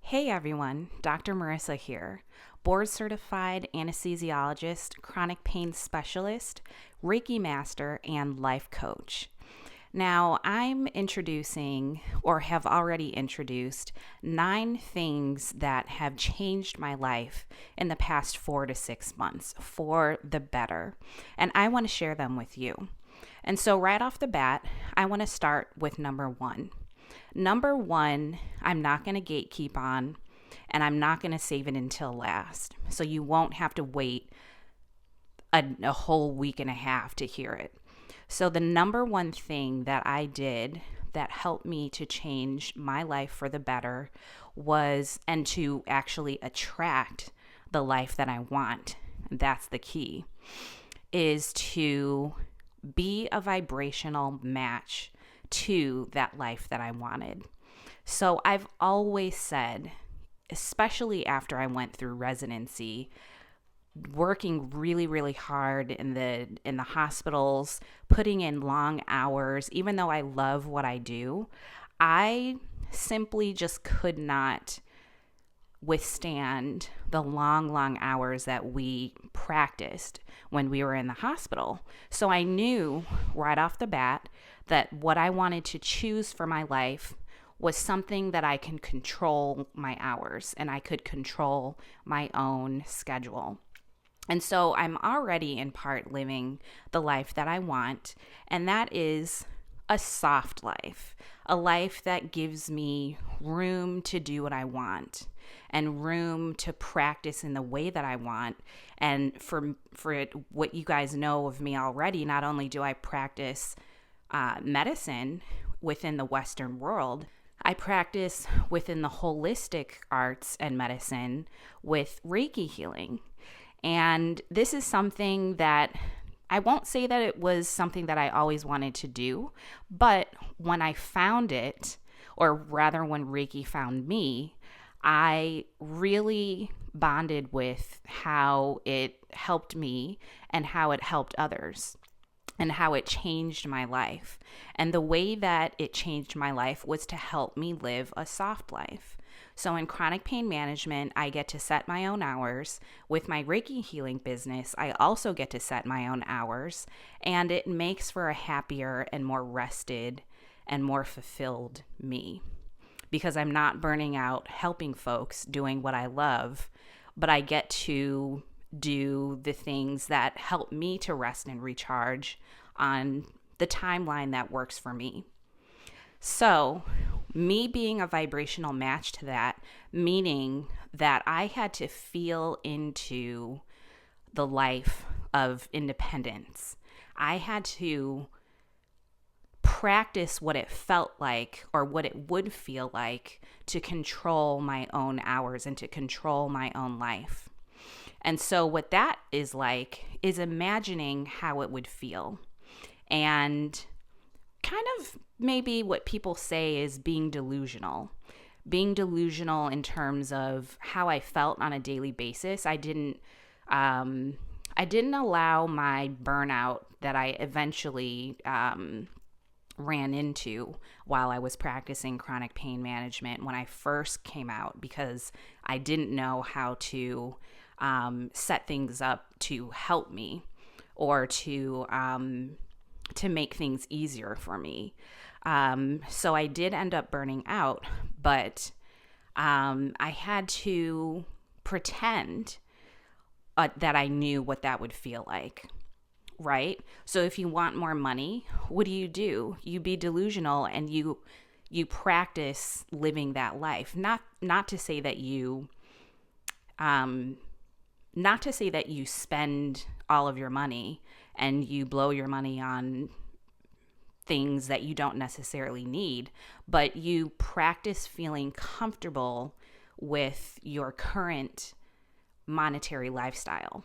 Hey everyone, Dr. Marissa here, board certified anesthesiologist, chronic pain specialist, Reiki master, and life coach. Now, I'm introducing, or have already introduced, 9 things that have changed my life in the past 4 to 6 months for the better, and I want to share them with you. And so, right off the bat, I want to start with number 1. Number 1, I'm not going to gatekeep on, and I'm not going to save it until last. So you won't have to wait a whole week and a half to hear it. So the number 1 thing that I did that helped me to change my life for the better was, and to actually attract the life that I want, that's the key, is to be a vibrational match to that life that I wanted. So I've always said, especially after I went through residency, working really, really hard in the hospitals, putting in long hours, even though I love what I do, I simply just could not withstand the long hours that we practiced when we were in the hospital. So I knew right off the bat that what I wanted to choose for my life was something that I can control my hours and I could control my own schedule. And so I'm already in part living the life that I want, and that is a soft life, a life that gives me room to do what I want and room to practice in the way that I want. And for what you guys know of me already, not only do I practice medicine within the Western world, I practice within the holistic arts and medicine with Reiki healing. And this is something that I won't say that it was something that I always wanted to do, but when I found it, or rather when Reiki found me, I really bonded with how it helped me and how it helped others and how it changed my life. And the way that it changed my life was to help me live a soft life. So in chronic pain management, I get to set my own hours. With my Reiki healing business, I also get to set my own hours, and it makes for a happier and more rested and more fulfilled me, because I'm not burning out helping folks doing what I love, but I get to do the things that help me to rest and recharge on the timeline that works for me. So, me being a vibrational match to that, meaning that I had to feel into the life of independence. I had to practice what it felt like, or what it would feel like, to control my own hours and to control my own life. And so what that is like is imagining how it would feel, and kind of maybe what people say is being delusional in terms of how I felt on a daily basis. I didn't allow my burnout that I eventually ran into while I was practicing chronic pain management when I first came out, because I didn't know how to set things up to help me, or to make things easier for me. So I did end up burning out, but I had to pretend that I knew what that would feel like, right? So if you want more money, what do? You be delusional, and you practice living that life. Not to say that you spend all of your money and you blow your money on things that you don't necessarily need, but you practice feeling comfortable with your current monetary lifestyle.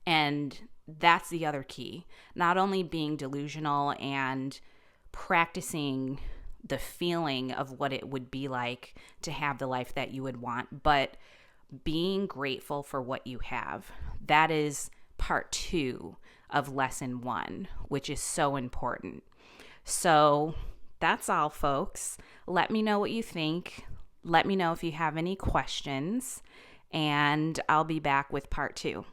And that's the other key. Not only being delusional and practicing the feeling of what it would be like to have the life that you would want, but being grateful for what you have. That is part 2 of lesson 1, which is so important. So that's all, folks. Let me know what you think. Let me know if you have any questions, and I'll be back with part 2.